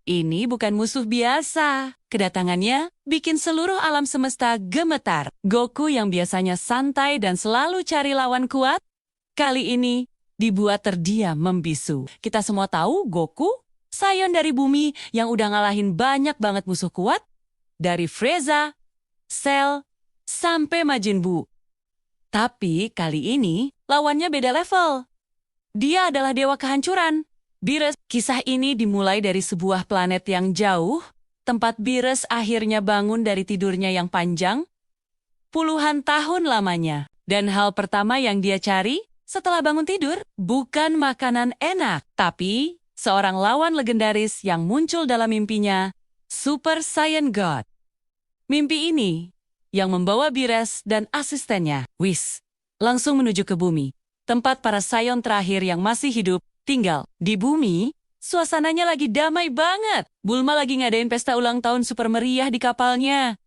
Ini bukan musuh biasa. Kedatangannya bikin seluruh alam semesta gemetar. Goku yang biasanya santai dan selalu cari lawan kuat, kali ini dibuat terdiam membisu. Kita semua tahu Goku, Saiyan dari bumi yang udah ngalahin banyak banget musuh kuat, dari Frieza, Cell, sampai Majin Buu. Tapi kali ini lawannya beda level. Dia adalah dewa kehancuran. Beerus. Kisah ini dimulai dari sebuah planet yang jauh, tempat Beerus akhirnya bangun dari tidurnya yang panjang, puluhan tahun lamanya. Dan hal pertama yang dia cari setelah bangun tidur, bukan makanan enak, tapi seorang lawan legendaris yang muncul dalam mimpinya, Super Saiyan God. Mimpi ini yang membawa Beerus dan asistennya, Whis, langsung menuju ke bumi, tempat para Saiyan terakhir yang masih hidup tinggal. Di bumi, suasananya lagi damai banget. Bulma lagi ngadain pesta ulang tahun super meriah di kapalnya.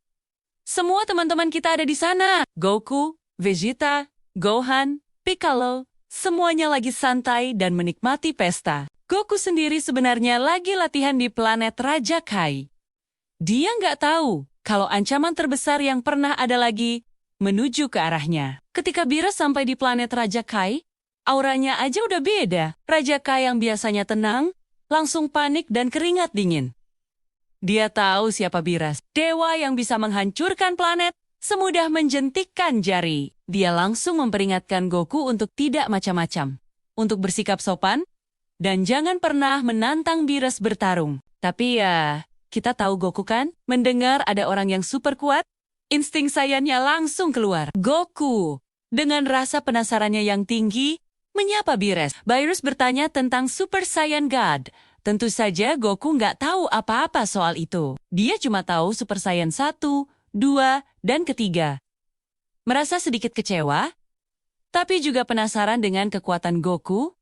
Semua teman-teman kita ada di sana. Goku, Vegeta, Gohan, Piccolo, semuanya lagi santai dan menikmati pesta. Goku sendiri sebenarnya lagi latihan di planet Raja Kai. Dia nggak tahu kalau ancaman terbesar yang pernah ada lagi menuju ke arahnya. Ketika Beerus sampai di planet Raja Kai, auranya aja udah beda. Raja Kai yang biasanya tenang, langsung panik dan keringat dingin. Dia tahu siapa Beerus, dewa yang bisa menghancurkan planet semudah menjentikkan jari. Dia langsung memperingatkan Goku untuk tidak macam-macam, untuk bersikap sopan, dan jangan pernah menantang Beerus bertarung. Tapi ya, kita tahu Goku kan, mendengar ada orang yang super kuat, insting Saiyan-nya langsung keluar. Goku, dengan rasa penasarannya yang tinggi, menyapa Beerus. Beerus bertanya tentang Super Saiyan God. Tentu saja Goku nggak tahu apa-apa soal itu. Dia cuma tahu Super Saiyan 1, 2, dan ketiga. Merasa sedikit kecewa, tapi juga penasaran dengan kekuatan Goku,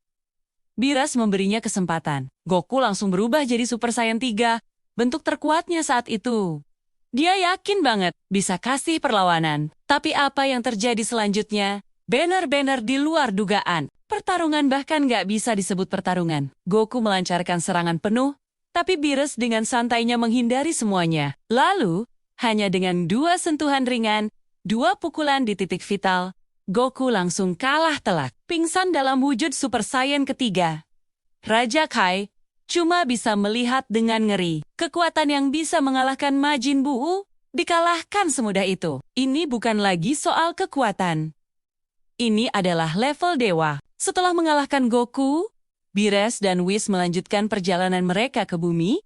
Beerus memberinya kesempatan. Goku langsung berubah jadi Super Saiyan 3, bentuk terkuatnya saat itu. Dia yakin banget bisa kasih perlawanan. Tapi apa yang terjadi selanjutnya benar-benar di luar dugaan. Pertarungan bahkan nggak bisa disebut pertarungan. Goku melancarkan serangan penuh, tapi Beerus dengan santainya menghindari semuanya. Lalu, hanya dengan 2 sentuhan ringan, 2 pukulan di titik vital, Goku langsung kalah telak. Pingsan dalam wujud Super Saiyan ketiga. Raja Kai cuma bisa melihat dengan ngeri. Kekuatan yang bisa mengalahkan Majin Buu dikalahkan semudah itu. Ini bukan lagi soal kekuatan. Ini adalah level dewa. Setelah mengalahkan Goku, Beerus dan Whis melanjutkan perjalanan mereka ke bumi.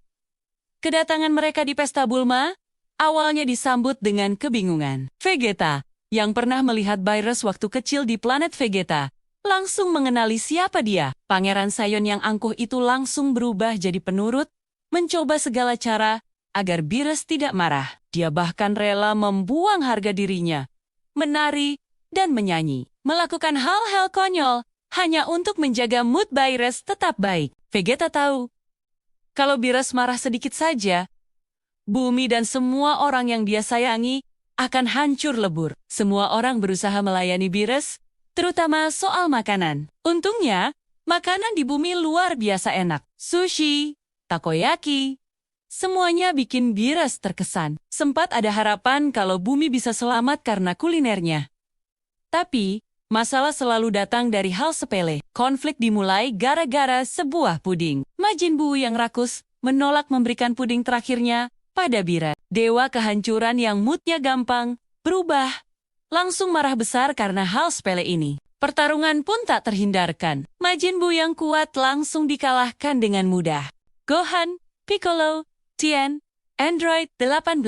Kedatangan mereka di pesta Bulma awalnya disambut dengan kebingungan. Vegeta, yang pernah melihat Beerus waktu kecil di planet Vegeta, langsung mengenali siapa dia. Pangeran Saiyan yang angkuh itu langsung berubah jadi penurut, mencoba segala cara agar Beerus tidak marah. Dia bahkan rela membuang harga dirinya, menari dan menyanyi, melakukan hal-hal konyol hanya untuk menjaga mood Beerus tetap baik. Vegeta tahu, kalau Beerus marah sedikit saja, bumi dan semua orang yang dia sayangi akan hancur lebur. Semua orang berusaha melayani Beerus, terutama soal makanan. Untungnya, makanan di bumi luar biasa enak. Sushi, takoyaki, semuanya bikin Beerus terkesan. Sempat ada harapan kalau bumi bisa selamat karena kulinernya. Tapi, masalah selalu datang dari hal sepele. Konflik dimulai gara-gara sebuah puding. Majin Buu yang rakus menolak memberikan puding terakhirnya pada Beerus. Dewa kehancuran yang moodnya gampang berubah, langsung marah besar karena hal sepele ini. Pertarungan pun tak terhindarkan. Majin Buu yang kuat langsung dikalahkan dengan mudah. Gohan, Piccolo, Tien, Android 18,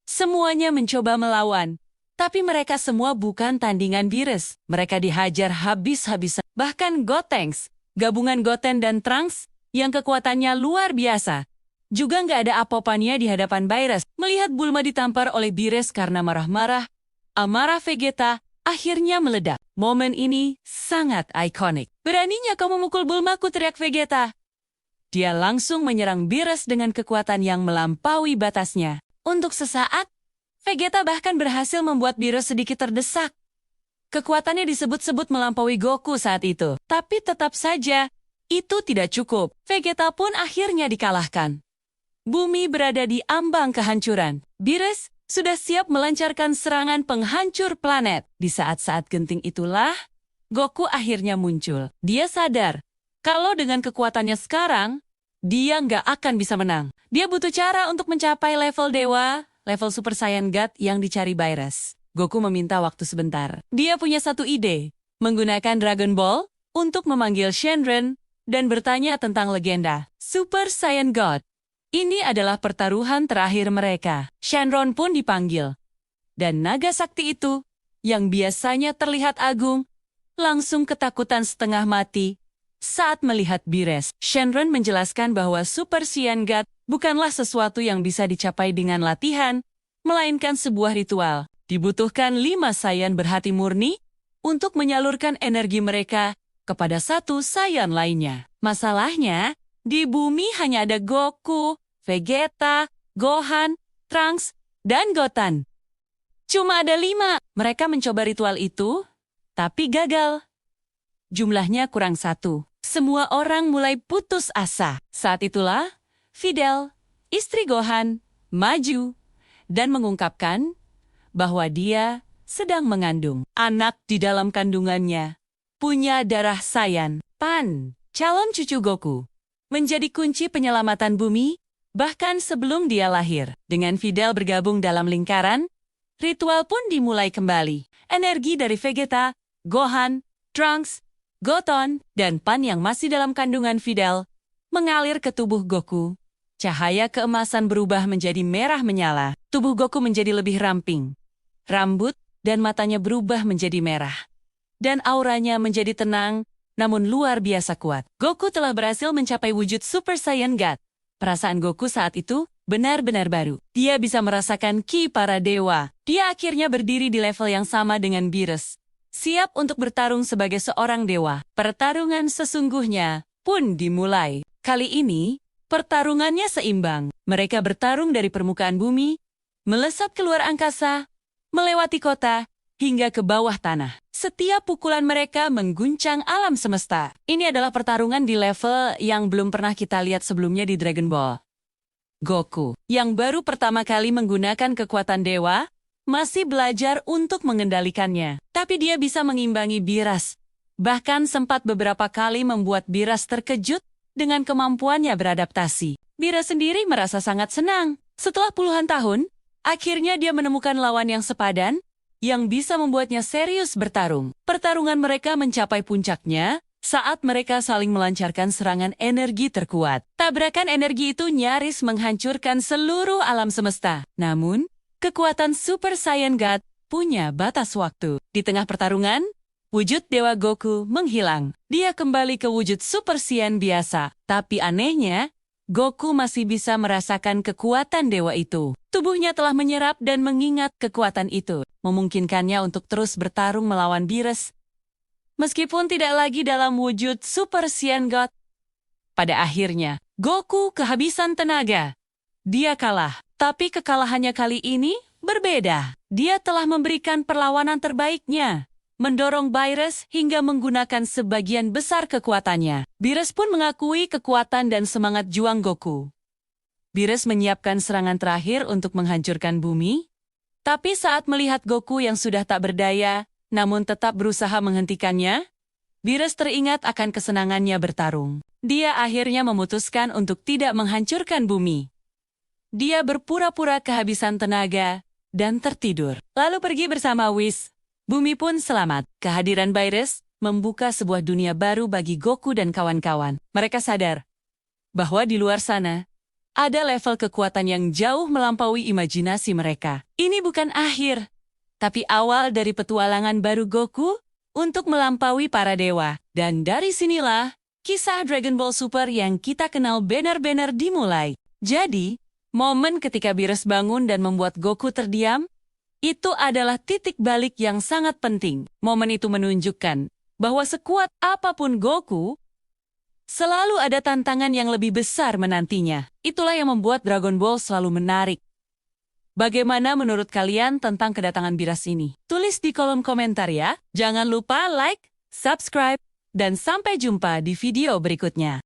semuanya mencoba melawan. Tapi mereka semua bukan tandingan Beerus. Mereka dihajar habis-habisan. Bahkan Gotenks, gabungan Goten dan Trunks, yang kekuatannya luar biasa, juga nggak ada apa-apanya di hadapan Beerus. Melihat Bulma ditampar oleh Beerus karena marah-marah, amarah Vegeta akhirnya meledak. Momen ini sangat ikonik. Beraninya kau memukul Bulmaku, teriak Vegeta. Dia langsung menyerang Beerus dengan kekuatan yang melampaui batasnya. Untuk sesaat, Vegeta bahkan berhasil membuat Beerus sedikit terdesak. Kekuatannya disebut-sebut melampaui Goku saat itu. Tapi tetap saja, itu tidak cukup. Vegeta pun akhirnya dikalahkan. Bumi berada di ambang kehancuran. Beerus sudah siap melancarkan serangan penghancur planet. Di saat-saat genting itulah, Goku akhirnya muncul. Dia sadar kalau dengan kekuatannya sekarang, dia nggak akan bisa menang. Dia butuh cara untuk mencapai level dewa, level Super Saiyan God yang dicari Beerus. Goku meminta waktu sebentar. Dia punya satu ide, menggunakan Dragon Ball untuk memanggil Shenron dan bertanya tentang legenda Super Saiyan God. Ini adalah pertaruhan terakhir mereka. Shenron pun dipanggil. Dan naga sakti itu, yang biasanya terlihat agung, langsung ketakutan setengah mati saat melihat Beerus. Shenron menjelaskan bahwa Super Saiyan God bukanlah sesuatu yang bisa dicapai dengan latihan, melainkan sebuah ritual. Dibutuhkan 5 Saiyan berhati murni untuk menyalurkan energi mereka kepada satu Saiyan lainnya. Masalahnya, di bumi hanya ada Goku, Vegeta, Gohan, Trunks, dan Goten. Cuma ada 5. Mereka mencoba ritual itu, tapi gagal. Jumlahnya kurang 1. Semua orang mulai putus asa. Saat itulah, Videl, istri Gohan, maju dan mengungkapkan bahwa dia sedang mengandung. Anak di dalam kandungannya punya darah Saiyan. Pan, calon cucu Goku, menjadi kunci penyelamatan bumi, bahkan sebelum dia lahir. Dengan Videl bergabung dalam lingkaran, ritual pun dimulai kembali. Energi dari Vegeta, Gohan, Trunks, Goten, dan Pan yang masih dalam kandungan Videl mengalir ke tubuh Goku. Cahaya keemasan berubah menjadi merah menyala. Tubuh Goku menjadi lebih ramping. Rambut dan matanya berubah menjadi merah. Dan auranya menjadi tenang, namun luar biasa kuat. Goku telah berhasil mencapai wujud Super Saiyan God. Perasaan Goku saat itu benar-benar baru. Dia bisa merasakan ki para dewa. Dia akhirnya berdiri di level yang sama dengan Beerus, siap untuk bertarung sebagai seorang dewa. Pertarungan sesungguhnya pun dimulai. Kali ini, pertarungannya seimbang. Mereka bertarung dari permukaan bumi, melesat keluar angkasa, melewati kota, hingga ke bawah tanah. Setiap pukulan mereka mengguncang alam semesta. Ini adalah pertarungan di level yang belum pernah kita lihat sebelumnya di Dragon Ball. Goku, yang baru pertama kali menggunakan kekuatan dewa, masih belajar untuk mengendalikannya. Tapi dia bisa mengimbangi Beerus. Bahkan sempat beberapa kali membuat Beerus terkejut dengan kemampuannya beradaptasi. Beerus sendiri merasa sangat senang. Setelah puluhan tahun, akhirnya dia menemukan lawan yang sepadan, yang bisa membuatnya serius bertarung. Pertarungan mereka mencapai puncaknya saat mereka saling melancarkan serangan energi terkuat. Tabrakan energi itu nyaris menghancurkan seluruh alam semesta. Namun, kekuatan Super Saiyan God punya batas waktu. Di tengah pertarungan, wujud Dewa Goku menghilang. Dia kembali ke wujud Super Saiyan biasa. Tapi anehnya, Goku masih bisa merasakan kekuatan dewa itu. Tubuhnya telah menyerap dan mengingat kekuatan itu, memungkinkannya untuk terus bertarung melawan Beerus. Meskipun tidak lagi dalam wujud Super Saiyan God. Pada akhirnya, Goku kehabisan tenaga. Dia kalah, tapi kekalahannya kali ini berbeda. Dia telah memberikan perlawanan terbaiknya, mendorong Beerus hingga menggunakan sebagian besar kekuatannya. Beerus pun mengakui kekuatan dan semangat juang Goku. Beerus menyiapkan serangan terakhir untuk menghancurkan bumi, tapi saat melihat Goku yang sudah tak berdaya, namun tetap berusaha menghentikannya, Beerus teringat akan kesenangannya bertarung. Dia akhirnya memutuskan untuk tidak menghancurkan bumi. Dia berpura-pura kehabisan tenaga dan tertidur, lalu pergi bersama Whis. Bumi pun selamat. Kehadiran Beerus membuka sebuah dunia baru bagi Goku dan kawan-kawan. Mereka sadar bahwa di luar sana ada level kekuatan yang jauh melampaui imajinasi mereka. Ini bukan akhir, tapi awal dari petualangan baru Goku untuk melampaui para dewa. Dan dari sinilah kisah Dragon Ball Super yang kita kenal benar-benar dimulai. Jadi, momen ketika Beerus bangun dan membuat Goku terdiam, itu adalah titik balik yang sangat penting. Momen itu menunjukkan bahwa sekuat apapun Goku, selalu ada tantangan yang lebih besar menantinya. Itulah yang membuat Dragon Ball selalu menarik. Bagaimana menurut kalian tentang kedatangan Beerus ini? Tulis di kolom komentar ya. Jangan lupa like, subscribe, dan sampai jumpa di video berikutnya.